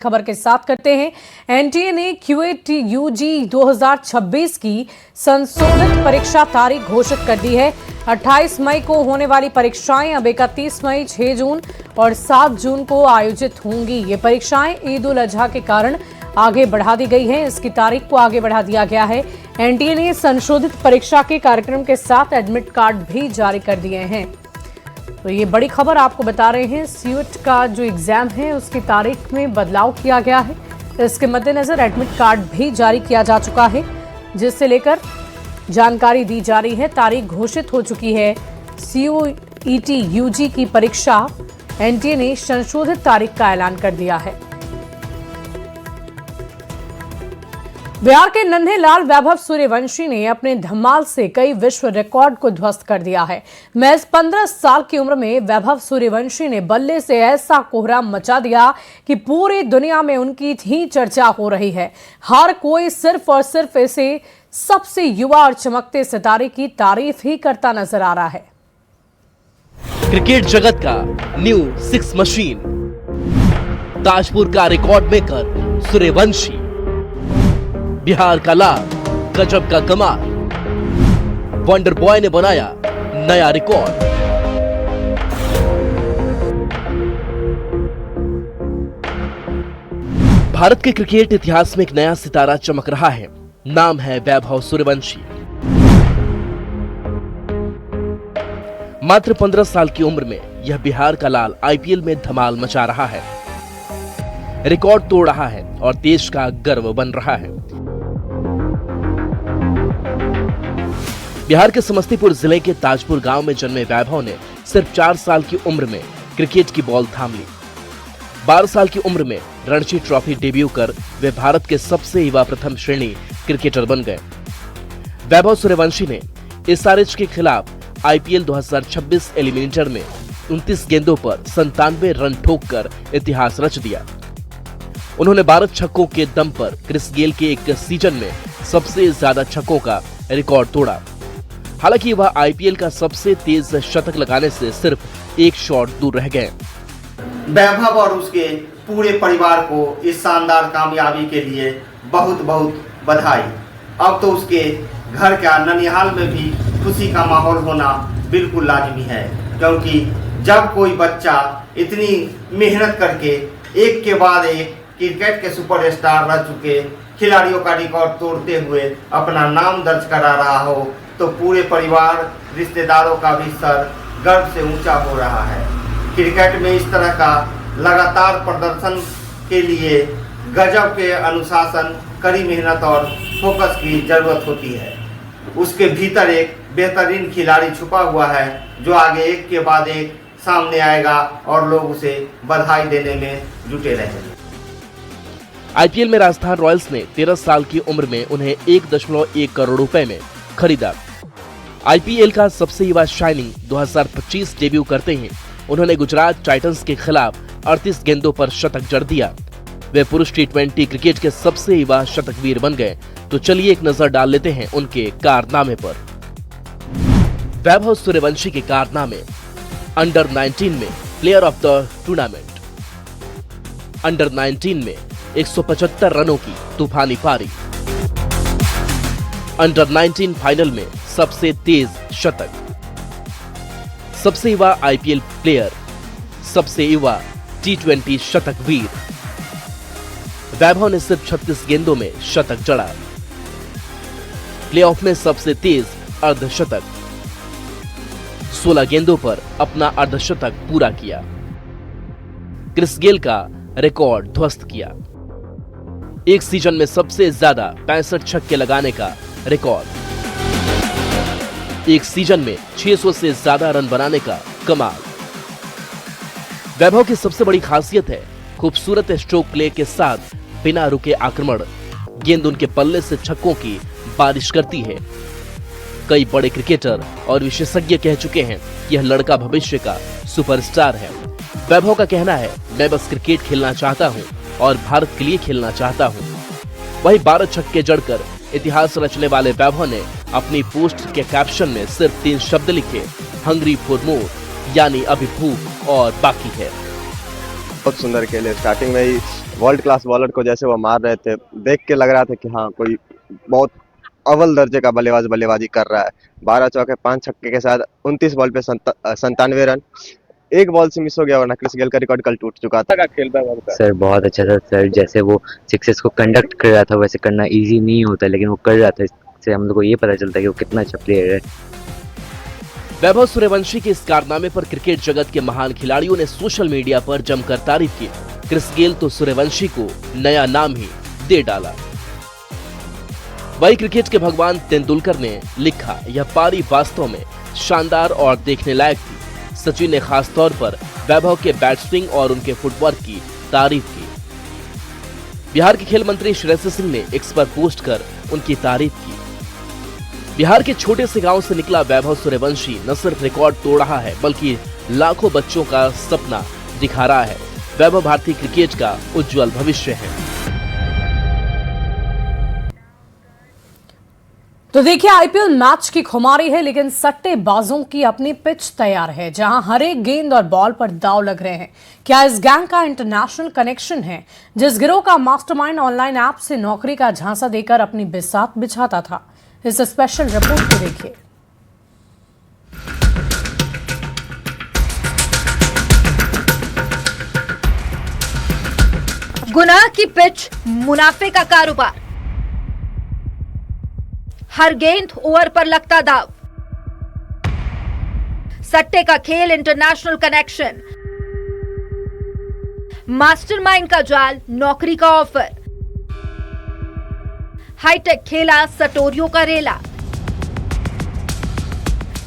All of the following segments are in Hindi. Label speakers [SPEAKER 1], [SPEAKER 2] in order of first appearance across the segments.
[SPEAKER 1] खबर के साथ करते हैं। एनटीए ने क्यूएट यूजी 2026 की संशोधित परीक्षा तारीख घोषित कर दी है। 28 मई को होने वाली परीक्षाएं अब 31 मई, 6 जून और 7 जून को आयोजित होंगी। ये परीक्षाएं ईद उल अजहा के कारण आगे बढ़ा दी गई हैं। इसकी तारीख को आगे बढ़ा दिया गया है। एनटीए ने संशोधित परीक्षा के कार्यक्रम के साथ एडमिट कार्ड भी जारी कर दिए हैं। तो ये बड़ी खबर आपको बता रहे हैं। सीयूट का जो एग्जाम है उसकी तारीख में बदलाव किया गया है। इसके मद्देनजर एडमिट कार्ड भी जारी किया जा चुका है, जिससे लेकर जानकारी दी जा रही है। तारीख घोषित हो चुकी है। सीयूईटी यूजी की परीक्षा एनटीए ने संशोधित तारीख का ऐलान कर दिया है। बिहार के नन्हे लाल वैभव सूर्यवंशी ने अपने धमाल से कई विश्व रिकॉर्ड को ध्वस्त कर दिया है। महज 15 साल की उम्र में वैभव सूर्यवंशी ने बल्ले से ऐसा कोहराम मचा दिया कि पूरी दुनिया में उनकी ही चर्चा हो रही है। हर कोई सिर्फ और सिर्फ इसे सबसे युवा और चमकते सितारे की तारीफ ही करता नजर आ रहा है।
[SPEAKER 2] क्रिकेट जगत का न्यू 6 मशीन, ताजपुर का रिकॉर्ड मेकर सूर्यवंशी, बिहार का लाल, गजब का कमाल, वंडर बॉय ने बनाया नया रिकॉर्ड। भारत के क्रिकेट इतिहास में एक नया सितारा चमक रहा है। नाम है वैभव सूर्यवंशी। मात्र 15 साल की उम्र में यह बिहार का लाल आईपीएल में धमाल मचा रहा है, रिकॉर्ड तोड़ रहा है और देश का गर्व बन रहा है। बिहार के समस्तीपुर जिले के ताजपुर गांव में जन्मे वैभव ने सिर्फ 4 साल की उम्र में क्रिकेट की बॉल थाम ली। 12 साल की उम्र में रणजी ट्रॉफी डेब्यू कर वे भारत के सबसे युवा प्रथम श्रेणी क्रिकेटर बन गए। वैभव सूर्यवंशी ने एसआरएच के खिलाफ आईपीएल 2026 एलिमिनेटर में 29 गेंदों पर 97 रन ठोककर इतिहास रच दिया। उन्होंने 12 छक्कों के दम पर क्रिस गेल के एक सीजन में सबसे ज्यादा छक्कों का रिकॉर्ड तोड़ा। हालांकि वह आईपीएल का सबसे तेज शतक लगाने से सिर्फ एक शॉट दूर रह गए।
[SPEAKER 3] वैभव और उसके पूरे परिवार को इस शानदार कामयाबी के लिए बहुत बहुत बधाई। अब तो उसके घर का ननिहाल में भी खुशी का माहौल होना बिल्कुल लाजमी है, क्योंकि जब कोई बच्चा इतनी मेहनत करके एक के बाद एक क्रिकेट के सुपरस्टार रह चुके खिलाड़ियों का रिकॉर्ड तोड़ते हुए अपना नाम दर्ज करा रहा हो, तो पूरे परिवार रिश्तेदारों का भी सर गर्व से ऊंचा हो रहा है। क्रिकेट में इस तरह का लगातार प्रदर्शन के लिए गजब के अनुशासन, कड़ी मेहनत और फोकस की जरूरत होती है। उसके भीतर एक बेहतरीन खिलाड़ी छुपा हुआ है, जो आगे एक के बाद एक सामने आएगा और लोग उसे बधाई देने में जुटे रहेंगे।
[SPEAKER 2] आईपीएल में राजस्थान रॉयल्स ने 13 साल की उम्र में उन्हें 1.1 करोड़ रुपए में खरीदा। आईपीएल का सबसे युवा शाइनिंग 2025 डेब्यू करते ही उन्होंने गुजरात टाइटंस के खिलाफ 38 गेंदों पर शतक जड़ दिया। वे पुरुष टी20 क्रिकेट के सबसे युवा शतकवीर बन गए। तो चलिए एक नजर डाल लेते हैं उनके कारनामे पर। वैभव सूर्यवंशी के कारनामे। अंडर 19 में player of the tournament. Under 19 में 175 रनों की तूफानी पारी। अंडर 19 फाइनल में सबसे तेज शतक। सबसे युवा आईपीएल प्लेयर, सबसे युवा टी20 शतकवीर। वैभव ने सिर्फ 36 गेंदों में शतक जड़ा। प्लेऑफ में सबसे तेज अर्धशतक। 16 गेंदों पर अपना अर्धशतक पूरा किया। क्रिस गेल का रिकॉर्ड ध्वस्त किया। एक सीजन में सबसे ज्यादा 65 छक्के लगाने का रिकॉर्ड। एक सीजन में 600 से ज्यादा रन बनाने का कमाल। वैभव की सबसे बड़ी खासियत है खूबसूरत स्ट्रोक प्ले के साथ बिना रुके आक्रमण। गेंद उनके पल्ले से छक्कों की बारिश करती है। कई बड़े क्रिकेटर और विशेषज्ञ कह चुके हैं कि यह लड़का भविष्य का सुपरस्टार है। वैभव का कहना है, मैं बस क्रिकेट खेलना चाहता हूं और भारत के लिए खेलना चाहता हूं। वही 12 छक्के जड़कर इतिहास रचने वाले वैभव ने अपनी पोस्ट के कैप्शन में सिर्फ 3 शब्द लिखे, हंग्री फॉर मोर, यानी अभी भूख और बाकी है।
[SPEAKER 4] बहुत सुंदर खेले। स्टार्टिंग में ही वर्ल्ड क्लास बॉलर को जैसे वो मार रहे थे, देख के लग रहा था कि हाँ कोई बहुत अव्वल दर्जे का बल्लेबाजी कर रहा है। 12 चौके 5 छक्के के साथ 29 बॉल पे 97 रन, एक बॉल से मिस हो गया, वरना क्रिस गेल का रिकॉर्ड कल टूट चुका था।
[SPEAKER 5] सर बहुत अच्छा था सर, जैसे वो सिक्सेस को कंडक्ट कर रहा था वैसे करना इजी नहीं होता, लेकिन वो कर रहा था। इससे हम लोग को ये पता चलता है कि वो कितना अच्छा प्लेयर है।
[SPEAKER 2] वैभव सूर्यवंशी के इस कारनामे पर क्रिकेट जगत के महान खिलाड़ियों ने सोशल मीडिया पर जमकर तारीफ की। क्रिस गेल तो सूर्यवंशी को नया नाम ही दे डाला। वही क्रिकेट के भगवान तेंदुलकर ने लिखा, यह पारी वास्तव में शानदार और देखने लायक थी। सचिन ने खास तौर पर वैभव के बैट स्विंग और उनके फुटवर्क की तारीफ की। बिहार के खेल मंत्री श्रेयसी सिंह ने एक्स पर पोस्ट कर उनकी तारीफ की। बिहार के छोटे से गांव से निकला वैभव सूर्यवंशी न सिर्फ रिकॉर्ड तोड़ रहा है, बल्कि लाखों बच्चों का सपना दिखा रहा है। वैभव भारतीय क्रिकेट का उज्जवल भविष्य है।
[SPEAKER 1] तो देखिए, आईपीएल मैच की खुमारी है, लेकिन सट्टेबाजों की अपनी पिच तैयार है, जहां हर एक गेंद और बॉल पर दांव लग रहे हैं। क्या इस गैंग का इंटरनेशनल कनेक्शन है, जिस गिरोह का मास्टरमाइंड ऑनलाइन ऐप से नौकरी का झांसा देकर अपनी बिसात बिछाता था? इस स्पेशल रिपोर्ट को देखिए।
[SPEAKER 6] गुनाह की पिच, मुनाफे का कारोबार, हर गेंद ओवर पर लगता दाव, सट्टे का खेल, इंटरनेशनल कनेक्शन, मास्टरमाइंड का जाल, नौकरी का ऑफर, हाईटेक खेला, सटोरियों का रेला,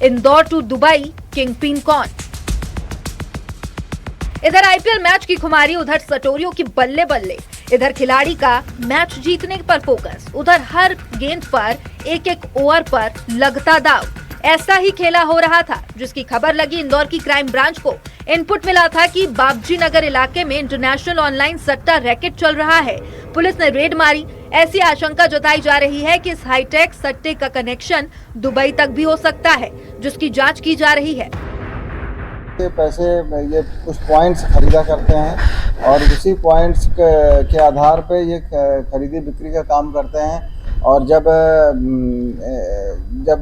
[SPEAKER 6] इंदौर टू दुबई, किंगपिन कौन? इधर आईपीएल मैच की खुमारी, उधर सटोरियों की बल्ले बल्ले, इधर खिलाड़ी का मैच जीतने पर फोकस, उधर हर गेंद पर एक एक ओवर पर लगता दाव। ऐसा ही खेला हो रहा था, जिसकी खबर लगी इंदौर की क्राइम ब्रांच को। इनपुट मिला था कि बाबजी नगर इलाके में इंटरनेशनल ऑनलाइन सट्टा रैकेट चल रहा है। पुलिस ने रेड मारी। ऐसी आशंका जताई जा रही है कि इस हाईटेक सट्टे का कनेक्शन दुबई तक भी हो सकता है, जिसकी जांच की जा रही है।
[SPEAKER 7] ये पैसे ये कुछ पॉइंट्स खरीदा करते हैं और उसी पॉइंट्स के आधार पे ये खरीदी बिक्री का काम करते हैं, और जब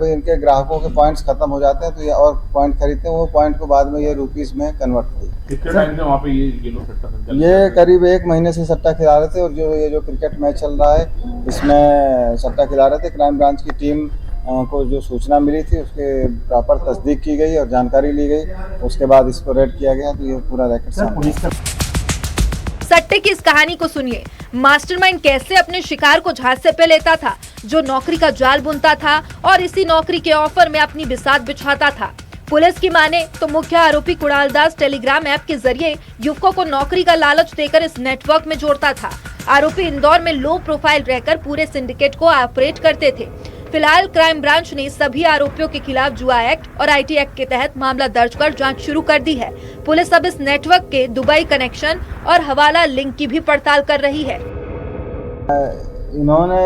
[SPEAKER 7] इनके ग्राहकों के पॉइंट्स खत्म हो जाते हैं तो ये और पॉइंट खरीदते हैं। वो पॉइंट को बाद में ये रुपीस में कन्वर्ट करते हैं।
[SPEAKER 8] कितने टाइम से वहाँ पे ये लोग सट्टा
[SPEAKER 7] ये करीब 1 महीने से सट्टा खिला रहे थे, और जो क्रिकेट मैच चल रहा है इसमें सट्टा खिला रहे थे। क्राइम ब्रांच की टीम को जो सूचना मिली थी उसके प्रॉपर तस्दीक की गई और जानकारी ली गई, उसके बाद इसको रेड किया गया, तो ये पूरा रैकेट सामने।
[SPEAKER 6] सट्टे की इस कहानी को सुनिए। मास्टरमाइंड कैसे अपने शिकार को झांसे पे लेता था, जो नौकरी का जाल बुनता था और इसी नौकरी के ऑफर में अपनी बिसात बिछाता था। पुलिस की माने तो मुख्य आरोपी कुणाल दास टेलीग्राम ऐप के जरिए युवकों को नौकरी का लालच देकर इस नेटवर्क में जोड़ता था। आरोपी इंदौर में लो प्रोफाइल रहकर पूरे सिंडिकेट को ऑपरेट करते थे। फिलहाल क्राइम ब्रांच ने सभी आरोपियों के खिलाफ जुआ एक्ट और आईटी एक्ट के तहत मामला दर्ज कर जांच शुरू कर दी है। पुलिस अब इस नेटवर्क के दुबई कनेक्शन और हवाला लिंक की भी पड़ताल कर रही है।
[SPEAKER 7] इन्होंने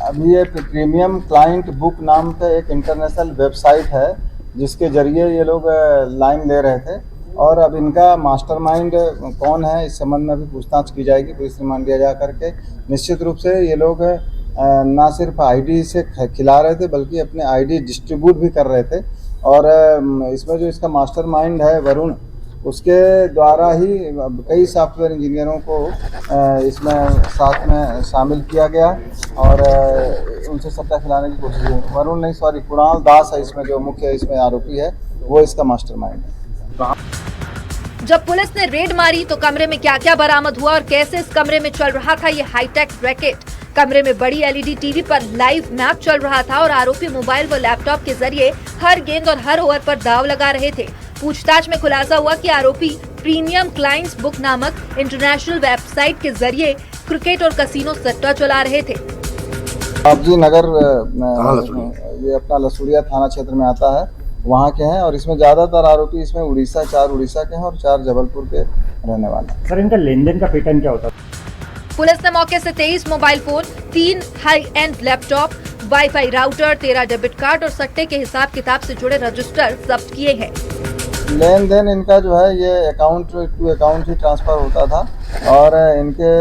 [SPEAKER 7] अभी ये प्रीमियम क्लाइंट बुक नाम का एक इंटरनेशनल वेबसाइट है, जिसके जरिए ये लोग लाइन ले रहे थे, और अब इनका मास्टरमाइंड कौन है इस संबंध में भी पूछताछ की जाएगी। पुलिस रिमांड दिया जा करके निश्चित रूप से ये लोग ना सिर्फ आईडी से खिला रहे थे, बल्कि अपने आईडी डिस्ट्रीब्यूट भी कर रहे थे। और इसमें जो इसका मास्टरमाइंड है वरुण, उसके द्वारा ही कई सॉफ्टवेयर इंजीनियरों को इसमें साथ में शामिल किया गया और उनसे सट्टा खिलाने की कोशिश की। वरुण नहीं, सॉरी, कुणाल दास है इसमें जो मुख्य इसमें आरोपी है, वो इसका मास्टरमाइंड है।
[SPEAKER 6] जब पुलिस ने रेड मारी तो कमरे में क्या क्या बरामद हुआ और कैसे इस कमरे में चल रहा था ये हाईटेक रैकेट। कमरे में बड़ी एलईडी टीवी पर लाइव मैच चल रहा था और आरोपी मोबाइल व लैपटॉप के जरिए हर गेंद और हर ओवर पर दाव लगा रहे थे। पूछताछ में खुलासा हुआ कि आरोपी प्रीमियम क्लाइंट्स बुक नामक इंटरनेशनल वेबसाइट के जरिए क्रिकेट और कसिनो सट्टा चला रहे थे।
[SPEAKER 7] बाबजी नगर ये अपना लसूड़िया थाना क्षेत्र में आता है, वहाँ के हैं, और इसमें ज्यादातर आरोपी इसमें 4 उड़ीसा के हैं और 4 जबलपुर के रहने वाले।
[SPEAKER 8] सर, इनका लेन-देन का पैटर्न क्या होता है?
[SPEAKER 6] पुलिस ने मौके से 23 mobile phone, 3 high and laptop, wifi router, 13 debit card और सट्टे के हिसाब किताब से जुड़े रजिस्टर जब्त किए हैं।
[SPEAKER 7] लेन देन इनका जो है ये अकाउंट टू अकाउंट ही ट्रांसफर होता था, और इनके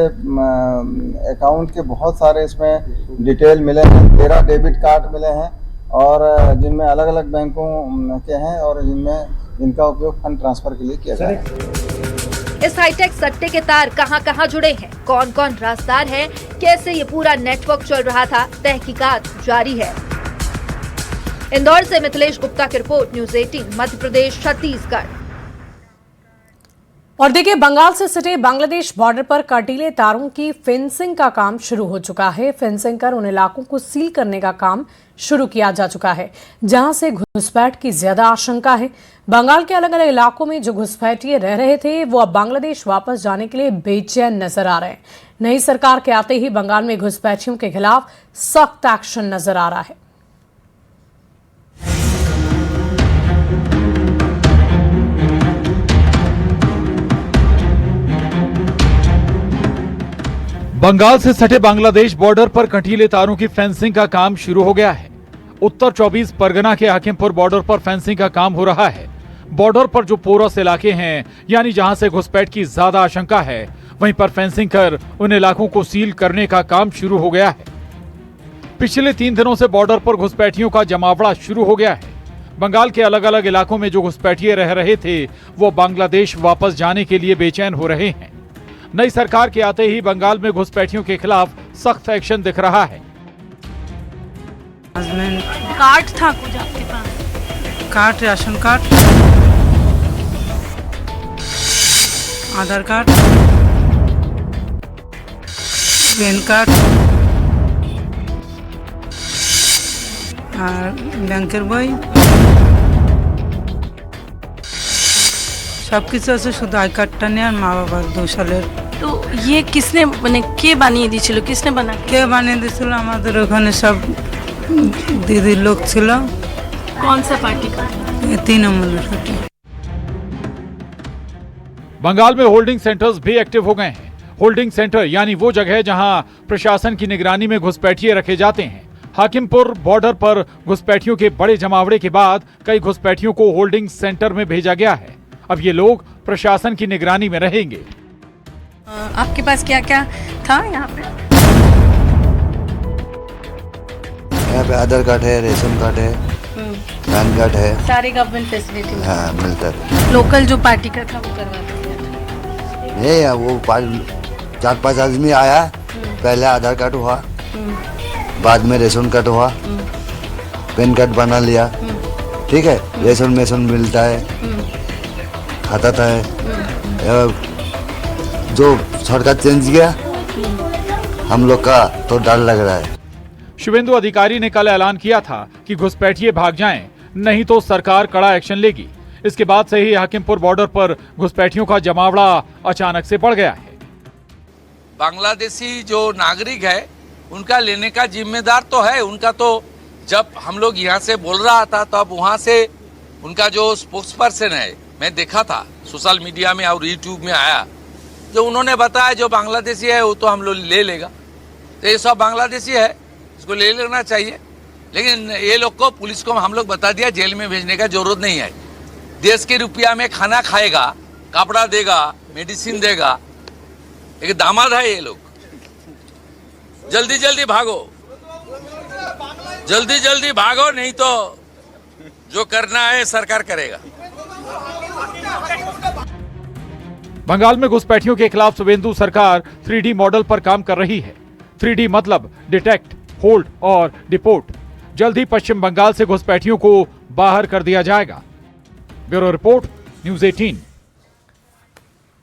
[SPEAKER 7] अकाउंट के बहुत सारे इसमें डिटेल मिले हैं। 13 डेबिट कार्ड मिले हैं और जिनमें अलग अलग बैंकों के हैं और जिनमें इनका उपयोग फंड ट्रांसफर के लिए किया जा रहा है।
[SPEAKER 6] इस हाईटेक सट्टे के तार कहां-कहां जुड़े हैं, कौन-कौन राजदार है, कैसे ये पूरा नेटवर्क चल रहा था, तहकीकात जारी है। इंदौर से मिथिलेश गुप्ता की रिपोर्ट, न्यूज़ 18 मध्य प्रदेश छत्तीसगढ़।
[SPEAKER 1] और देखिए, बंगाल से सटे बांग्लादेश बॉर्डर पर कांटीले तारों की फेंसिंग का काम शुरू हो चुका है। फेंसिंग कर उन इलाकों को सील करने का काम शुरू किया जा चुका है जहां से घुसपैठ की ज्यादा आशंका है। बंगाल के अलग अलग इलाकों में जो घुसपैठिए रह रहे थे वो अब बांग्लादेश वापस जाने के लिए बेचैन नजर आ रहे हैं। नई सरकार के आते ही बंगाल में घुसपैठियों के खिलाफ सख्त एक्शन नजर आ रहा है।
[SPEAKER 9] बंगाल से सटे बांग्लादेश बॉर्डर पर कंटीले तारों की फेंसिंग का काम शुरू हो गया है। उत्तर 24 परगना के हाकिमपुर बॉर्डर पर फेंसिंग का काम हो रहा है। बॉर्डर पर जो पोरस इलाके हैं, यानी जहां से घुसपैठ की ज्यादा आशंका है, वहीं पर फेंसिंग कर उन इलाकों को सील करने का काम शुरू हो गया है। पिछले 3 दिनों से बॉर्डर पर घुसपैठियों का जमावड़ा शुरू हो गया है। बंगाल के अलग अलग इलाकों में जो घुसपैठिए रह रहे थे वो बांग्लादेश वापस जाने के लिए बेचैन हो रहे हैं। नई सरकार के आते ही बंगाल में घुसपैठियों के खिलाफ सख्त एक्शन दिख रहा है।
[SPEAKER 10] कार्ड था कुछ आपके पास? कार्ड, राशन कार्ड, आधार कार्ड, पैन कार्ड और बैंकेर বই सब কিছু আছে, শুধু আই কার্ডটা নিয়ে আর মা বাবার 2 সালের।
[SPEAKER 11] তো ये किसने মানে কে বানিয়ে দিয়েছিল, किसने बना के?
[SPEAKER 10] কে বানিয়ে দিয়েছিল? আমাদের ওখানে সব দিদির লোক ছিল।
[SPEAKER 11] कौन सा पार्टी का?
[SPEAKER 10] ये 3 नंबर पार्टी।
[SPEAKER 9] बंगाल में होल्डिंग सेंटर्स भी एक्टिव हो गए हैं। होल्डिंग सेंटर यानी वो जगह जहां प्रशासन की निगरानी में घुसपैठिए रखे जाते हैं। हाकिमपुर बॉर्डर पर घुसपैठियों के बड़े जमावड़े के बाद कई घुसपैठियों को होल्डिंग सेंटर में भेजा गया है। अब ये लोग प्रशासन की निगरानी में रहेंगे।
[SPEAKER 11] आपके पास क्या क्या था यहाँ पे?
[SPEAKER 12] यहाँ पे आधार कार्ड है, रेशन कार्ड है, पैन कार्ड है,
[SPEAKER 11] सारे गवर्नमेंट फैसिलिटी
[SPEAKER 12] हाँ मिलता है।
[SPEAKER 11] लोकल जो पार्टी का था वो करवा दिया था?
[SPEAKER 12] नहीं, वो 4-5 आदमी आया, पहले आधार कार्ड हुआ, बाद में रेशन कार्ड हुआ, पैन कार्ड बना लिया, ठीक है, रेशन मेशन मिलता है, खाता था है। जो सरकार चेंज किया हम लोग का तो डर लग रहा है।
[SPEAKER 9] शुभेंदु अधिकारी ने कल ऐलान किया था कि घुसपैठिए भाग जाएं, नहीं तो सरकार कड़ा एक्शन लेगी। इसके बाद से ही हाकिमपुर बॉर्डर पर घुसपैठियों का जमावड़ा अचानक से बढ़ गया है।
[SPEAKER 13] बांग्लादेशी जो नागरिक है उनका लेने का जिम्मेदार तो है उनका। तो जब हम लोग यहाँ से बोल रहा था तो अब वहाँ से उनका जो स्पोक्स पर्सन है, मैं देखा था सोशल मीडिया में और यूट्यूब में आया, जो उन्होंने बताया जो बांग्लादेशी है वो तो हम लोग ले लेगा। तो ये सब बांग्लादेशी है, इसको ले लेना चाहिए। लेकिन ये लोग को, पुलिस को हम लोग बता दिया जेल में भेजने का जरूरत नहीं है। देश के रुपया में खाना खाएगा, कपड़ा देगा, मेडिसिन देगा। एक दामाद है ये लोग। जल्दी जल्दी भागो, जल्दी जल्दी भागो, नहीं तो जो करना है सरकार करेगा।
[SPEAKER 9] बंगाल में घुसपैठियों के खिलाफ शुभेंदु सरकार 3D मॉडल पर काम कर रही है। 3D मतलब डिटेक्ट, होल्ड और डिपोर्ट। जल्द ही पश्चिम बंगाल से घुसपैठियों को बाहर कर दिया जाएगा। Bureau report, news 18।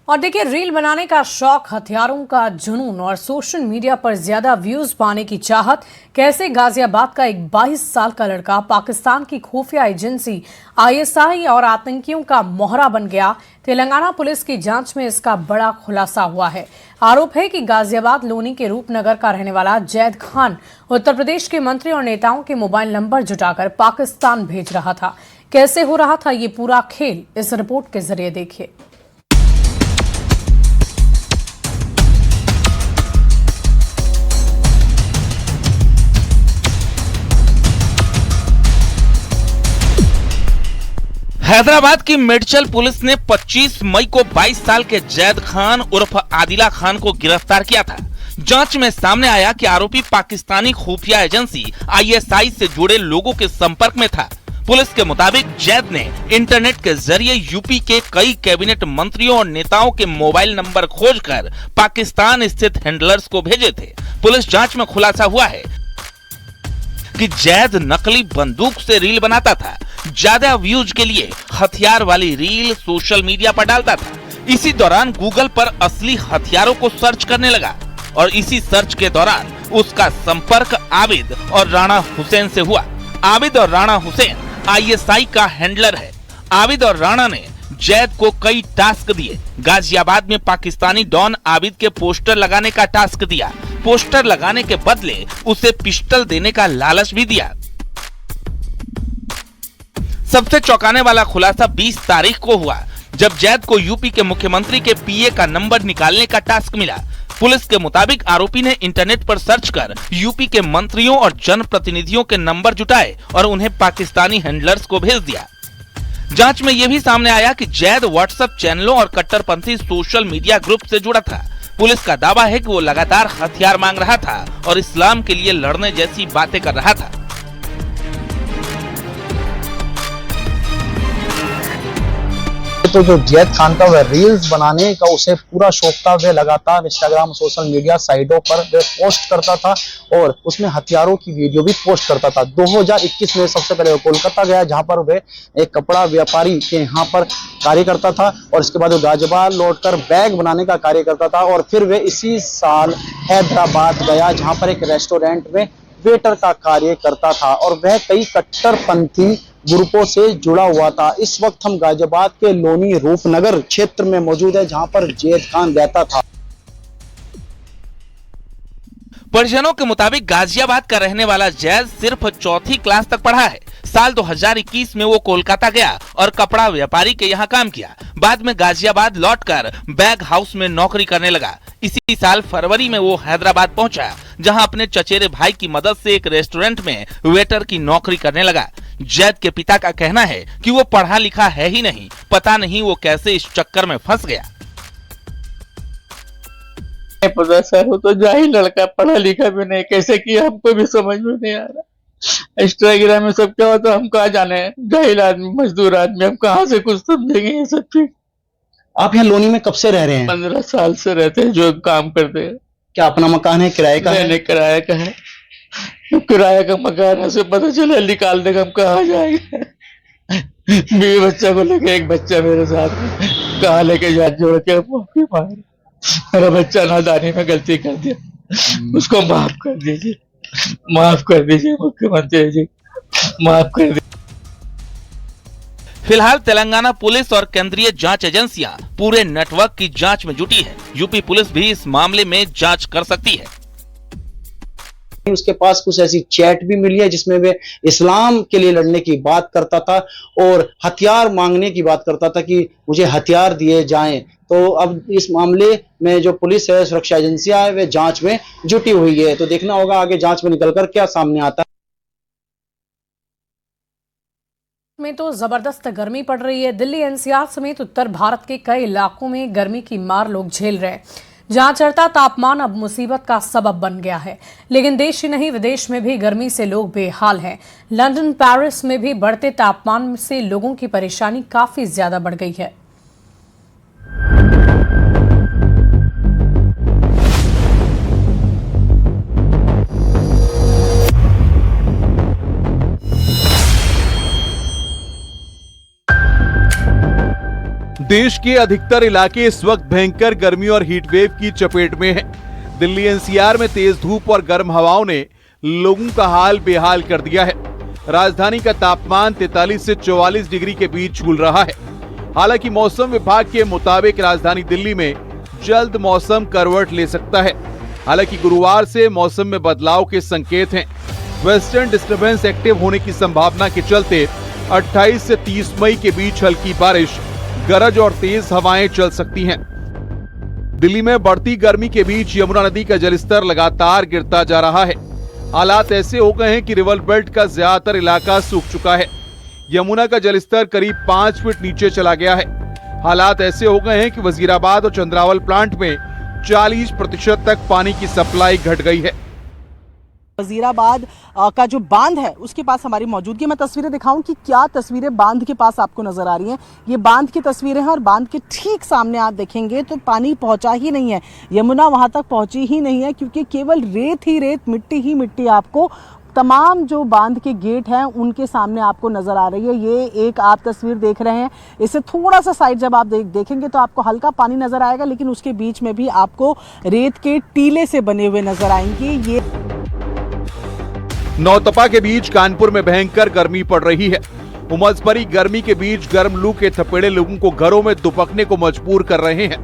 [SPEAKER 1] और देखिए, रील बनाने का शौक, हथियारों का जुनून और सोशल मीडिया पर ज्यादा व्यूज पाने की चाहत, कैसे गाजियाबाद का एक 22 साल का लड़का पाकिस्तान की खुफिया एजेंसी ISI और आतंकियों का मोहरा बन गया। तेलंगाना पुलिस की जांच में इसका बड़ा खुलासा हुआ है। आरोप है कि गाजियाबाद लोनी के रूपनगर का रहने वाला जैद खान उत्तर प्रदेश के मंत्री और नेताओं के मोबाइल नंबर जुटाकर पाकिस्तान भेज रहा था। कैसे हो रहा था ये पूरा खेल, इस रिपोर्ट के जरिए देखिए।
[SPEAKER 14] हैदराबाद की मेडचल पुलिस ने 25 मई को 22 साल के जैद खान उर्फ आदिला खान को गिरफ्तार किया था। जांच में सामने आया कि आरोपी पाकिस्तानी खुफिया एजेंसी ISI से जुड़े लोगों के संपर्क में था। पुलिस के मुताबिक जैद ने इंटरनेट के जरिए यूपी के कई कैबिनेट मंत्रियों और नेताओं के मोबाइल नंबर खोजकर पाकिस्तान स्थित हैंडलर्स को भेजे थे। पुलिस जांच में खुलासा हुआ है कि जैद नकली बंदूक से रील बनाता था। ज्यादा व्यूज के लिए हथियार वाली रील सोशल मीडिया पर डालता था। इसी दौरान गूगल पर असली हथियारों को सर्च करने लगा और इसी सर्च के दौरान उसका संपर्क आबिद और राणा हुसैन से हुआ। आबिद और राणा हुसैन ISI का हैंडलर है। आबिद और राणा ने जैद को कई टास्क दिए। गाजियाबाद में पाकिस्तानी डॉन आबिद के पोस्टर लगाने का टास्क दिया। पोस्टर लगाने के बदले उसे पिस्टल देने का लालच भी दिया। सबसे चौंकाने वाला खुलासा 20 तारीख को हुआ, जब जैद को यूपी के मुख्यमंत्री के PA का नंबर निकालने का टास्क मिला। पुलिस के मुताबिक आरोपी ने इंटरनेट पर सर्च कर यूपी के मंत्रियों और जनप्रतिनिधियों के नंबर जुटाए और उन्हें पाकिस्तानी हैंडलर्स को भेज दिया। जांच में यह भी सामने आया कि जैद व्हाट्सएप चैनलों और कट्टरपंथी सोशल मीडिया ग्रुप से जुड़ा था। पुलिस का दावा है कि वो लगातार हथियार मांग रहा था और इस्लाम के लिए लड़ने जैसी बातें कर रहा था।
[SPEAKER 15] तो जो जैद खान का वह रील्स बनाने का उसे पूरा शौक था। वह लगातार इंस्टाग्राम सोशल मीडिया साइटों पर वह पोस्ट करता था और उसमें हथियारों की वीडियो भी पोस्ट करता था। 2021 में सबसे पहले वो कोलकाता गया, जहां पर वह एक कपड़ा व्यापारी के यहाँ पर कार्य करता था और इसके बाद वो गाजियाबाद लौटकर बैग बनाने का कार्य करता था और फिर वह इसी साल हैदराबाद गया, जहाँ पर एक रेस्टोरेंट में वेटर का कार्य करता था और वह कई कट्टरपंथी ग्रुपों से जुड़ा हुआ था। इस वक्त हम गाजियाबाद के लोनी रूपनगर क्षेत्र में मौजूद है, जहां पर जैद खान रहता था।
[SPEAKER 14] परिजनों के मुताबिक गाजियाबाद का रहने वाला जैद सिर्फ 4th क्लास तक पढ़ा है। साल 2021 में वो कोलकाता गया और कपड़ा व्यापारी के यहाँ काम किया। बाद में गाजियाबाद लौटकर बैग हाउस में नौकरी करने लगा। इसी साल फरवरी में वो हैदराबाद पहुंचा, जहां अपने चचेरे भाई की मदद से एक रेस्टोरेंट में वेटर की नौकरी करने लगा। जैद के पिता का कहना है कि वो पढ़ा लिखा है ही नहीं, पता नहीं वो कैसे इस चक्कर में फंस गया।
[SPEAKER 16] पता सर, वो तो जाहिल लड़का, पढ़ा लिखा भी नहीं, कैसे किया हमको भी समझ में नहीं आ रहा। इंस्टाग्राम में सब क्या होता हम कहाँ जाने, जाहिल आदमी, मजदूर आदमी, हम कहाँ से कुछ समझेंगे ये सब चीज।
[SPEAKER 15] आप यहाँ लोनी में कब से रह रहे हैं?
[SPEAKER 16] 15 साल से रहते हैं, जो काम करते हैं।
[SPEAKER 15] क्या अपना मकान है, किराए का है?
[SPEAKER 16] नहीं, किराया का है। किराया का मकान है, पता चला निकाल देगा, हम कहाँ जाएंगे। बीवी बच्चा को लेके, एक बच्चा मेरे साथ, कहाँ लेके जा, जोड़ के मार। मेरा बच्चा नादानी में गलती कर दिया, उसको माफ कर दीजिए, माफ कर दीजिए मुख्यमंत्री जी, माफ कर दीजिए।
[SPEAKER 14] फिलहाल तेलंगाना पुलिस और केंद्रीय जांच एजेंसियां पूरे नेटवर्क की जांच में जुटी है। यूपी पुलिस भी इस मामले में जांच कर सकती है।
[SPEAKER 15] उसके पास कुछ ऐसी चैट भी मिली है जिसमें वे इस्लाम के लिए लड़ने की बात करता था और हथियार मांगने की बात करता था कि मुझे हथियार दिए जाएं। तो अब इस मामले में जो पुलिस है, सुरक्षा एजेंसियां है, वे जांच में जुटी हुई है। तो देखना होगा आगे जांच में निकलकर क्या सामने आता है।
[SPEAKER 1] में तो जबरदस्त गर्मी पड़ रही है। दिल्ली NCR समेत उत्तर भारत के कई इलाकों में गर्मी की मार लोग झेल रहे हैं, जहां चढ़ता तापमान अब मुसीबत का सबब बन गया है। लेकिन देश ही नहीं, विदेश में भी गर्मी से लोग बेहाल हैं। लंदन, पेरिस में भी बढ़ते तापमान से लोगों की परेशानी काफी ज्यादा बढ़ गई है।
[SPEAKER 17] देश के अधिकतर इलाके इस वक्त भयंकर गर्मी और हीट वेव की चपेट में हैं। दिल्ली NCR में तेज धूप और गर्म हवाओं ने लोगों का हाल बेहाल कर दिया है। राजधानी का तापमान 43 से 44 डिग्री के बीच झूल रहा है। हालांकि मौसम विभाग के मुताबिक राजधानी दिल्ली में जल्द मौसम करवट ले सकता है। हालांकि गुरुवार से मौसम में बदलाव के संकेत हैं। वेस्टर्न डिस्टर्बेंस एक्टिव होने की संभावना के चलते 28 से 30 मई के बीच हल्की बारिश, गरज और तेज हवाएं चल सकती हैं। दिल्ली में बढ़ती गर्मी के बीच यमुना नदी का जलस्तर लगातार गिरता जा रहा है। हालात ऐसे हो गए हैं कि रिवर बेल्ट का ज्यादातर इलाका सूख चुका है। यमुना का जलस्तर करीब 5 फीट नीचे चला गया है। हालात ऐसे हो गए हैं कि वजीराबाद और चंद्रावल प्लांट में 40% तक पानी की सप्लाई घट गई है।
[SPEAKER 18] वजीराबाद का जो बांध है उसके पास हमारी मौजूदगी में तस्वीरें दिखाऊं कि क्या तस्वीरें बांध के पास आपको नजर आ रही हैं। ये बांध की तस्वीरें हैं और बांध के ठीक सामने आप देखेंगे तो पानी पहुंचा ही नहीं है, यमुना वहां तक पहुंची ही नहीं है, क्योंकि केवल रेत ही रेत, मिट्टी ही मिट्टी आपको तमाम जो बांध के गेट हैं उनके सामने आपको नजर आ रही है। ये एक आप तस्वीर देख रहे हैं, इससे थोड़ा सा साइड जब आप देखेंगे तो आपको हल्का पानी नजर आएगा, लेकिन उसके बीच में भी आपको रेत के टीले से बने हुए नजर आएंगे। ये
[SPEAKER 17] नौतपा के बीच कानपुर में भयंकर गर्मी पड़ रही है। उमस भरी गर्मी के बीच गर्म लू के थपेड़े लोगों को घरों में दुबकने को मजबूर कर रहे हैं।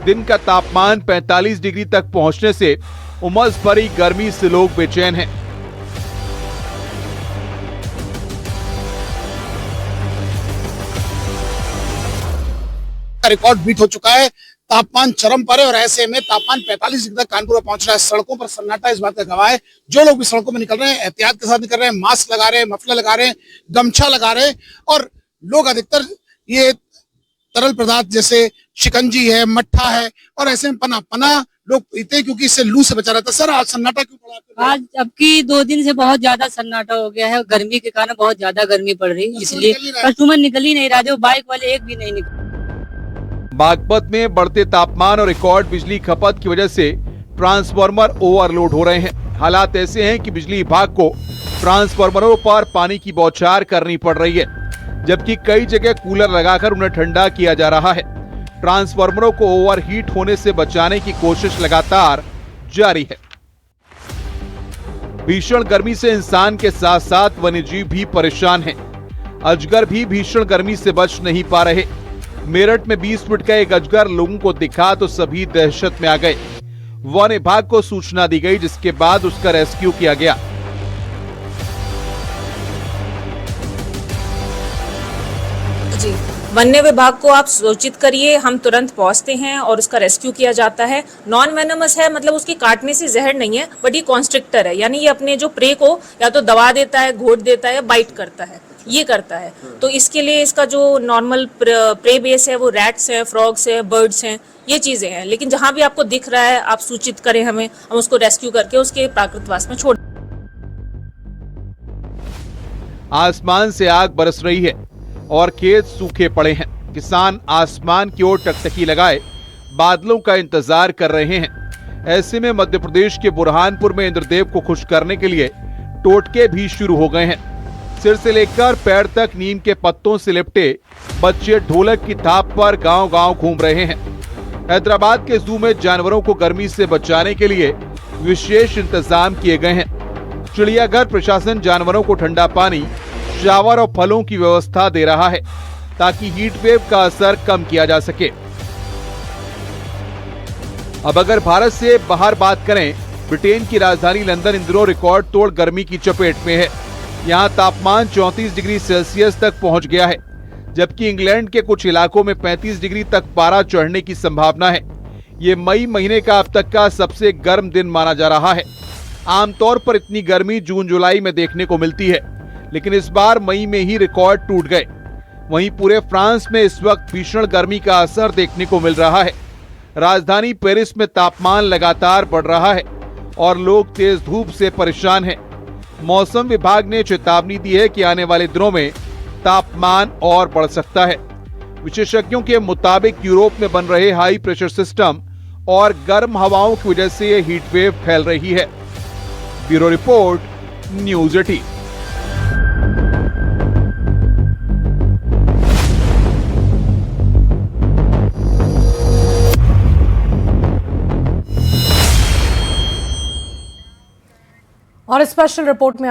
[SPEAKER 17] दिन का तापमान 45 डिग्री तक पहुंचने से उमस भरी गर्मी से लोग बेचैन हैं।
[SPEAKER 15] रिकॉर्ड बीट हो चुका है, तापमान चरम पर है और ऐसे में तापमान 45 डिग्री तक कानपुर में पहुंच रहा है। सड़कों पर सन्नाटा इस बात का गवाह है। जो लोग भी सड़कों में निकल रहे हैं एहतियात के साथ निकल रहे हैं, मास्क लगा रहे हैं, मफलर लगा रहे हैं, गमछा लगा रहे हैं और लोग अधिकतर ये तरल पदार्थ जैसे शिकंजी है, मट्ठा है और ऐसे में पना लोग पीते हैं क्योंकि इससे लू से बचा रहता है। सर आज सन्नाटा क्यों पड़ा?
[SPEAKER 10] आज अब की 2 दिन से बहुत ज्यादा सन्नाटा हो गया है, गर्मी के कारण बहुत ज्यादा गर्मी पड़ रही है, इसलिए कस्टमर निकल ही नहीं रहा, जो बाइक वाले एक भी नहीं निकल।
[SPEAKER 17] बागपत में बढ़ते तापमान और रिकॉर्ड बिजली खपत की वजह से ट्रांसफार्मर ओवरलोड हो रहे हैं। हालात ऐसे हैं कि बिजली विभाग को ट्रांसफार्मरों पर पानी की बौछार करनी पड़ रही है, जबकि कई जगह कूलर लगाकर उन्हें ठंडा किया जा रहा है। ट्रांसफार्मरों को ओवरहीट होने से बचाने की कोशिश लगातार जारी है। भीषण गर्मी से इंसान के साथ साथ वन्यजीव भी परेशान हैं। अजगर भी भीषण गर्मी से बच नहीं पा रहे। मेरठ में 20 फीट का एक अजगर लोगों को दिखा तो सभी दहशत में आ गए। वन विभाग को सूचना दी गई, जिसके बाद उसका रेस्क्यू किया गया।
[SPEAKER 19] जी, वन्य विभाग को आप सूचित करिए, हम तुरंत पहुंचते हैं और उसका रेस्क्यू किया जाता है। नॉन वेनमस है, मतलब उसके काटने से जहर नहीं है, बट ये कॉन्स्ट्रिक्टर है, यानी ये अपने जो प्रे को या तो दबा देता है, घोट देता है या बाइट करता है, ये करता है। तो इसके लिए इसका जो नॉर्मल प्रे बेस है वो रैट्स है, फ्रॉग्स है, बर्ड्स हैं, ये चीजें हैं। लेकिन जहां भी आपको दिख रहा है आप सूचित करें हमें, हम उसको रेस्क्यू करके उसके प्राकृतवास में छोड़।
[SPEAKER 17] आसमान से आग बरस रही है और खेत सूखे पड़े हैं। किसान आसमान की ओर टकटकी लगाए बादलों का इंतजार कर रहे हैं। ऐसे में मध्य प्रदेश के बुरहानपुर में इंद्रदेव को खुश करने के लिए टोटके भी शुरू हो गए हैं। सिर से लेकर पैर तक नीम के पत्तों से लिपटे बच्चे ढोलक की थाप पर गांव-गांव घूम रहे हैं। हैदराबाद के जू में जानवरों को गर्मी से बचाने के लिए विशेष इंतजाम किए गए हैं। चिड़ियाघर प्रशासन जानवरों को ठंडा पानी, शावर और फलों की व्यवस्था दे रहा है ताकि हीट वेव का असर कम किया जा सके। अब अगर भारत से बाहर बात करें, ब्रिटेन की राजधानी लंदन इन दिनों रिकॉर्ड तोड़ गर्मी की चपेट में है। यहाँ तापमान 34 डिग्री सेल्सियस तक पहुंच गया है, जबकि इंग्लैंड के कुछ इलाकों में 35 डिग्री तक पारा चढ़ने की संभावना है। ये मई महीने का अब तक का सबसे गर्म दिन माना जा रहा है। आमतौर पर इतनी गर्मी जून जुलाई में देखने को मिलती है, लेकिन इस बार मई में ही रिकॉर्ड टूट गए। वहीं पूरे फ्रांस में इस वक्त भीषण गर्मी का असर देखने को मिल रहा है। राजधानी पेरिस में तापमान लगातार बढ़ रहा है और लोग तेज धूप से परेशान हैं। मौसम विभाग ने चेतावनी दी है कि आने वाले दिनों में तापमान और बढ़ सकता है। विशेषज्ञों के मुताबिक यूरोप में बन रहे हाई प्रेशर सिस्टम और गर्म हवाओं की वजह से यह हीट वेव फैल रही है। Bureau report, news 18।
[SPEAKER 1] और स्पेशल रिपोर्ट में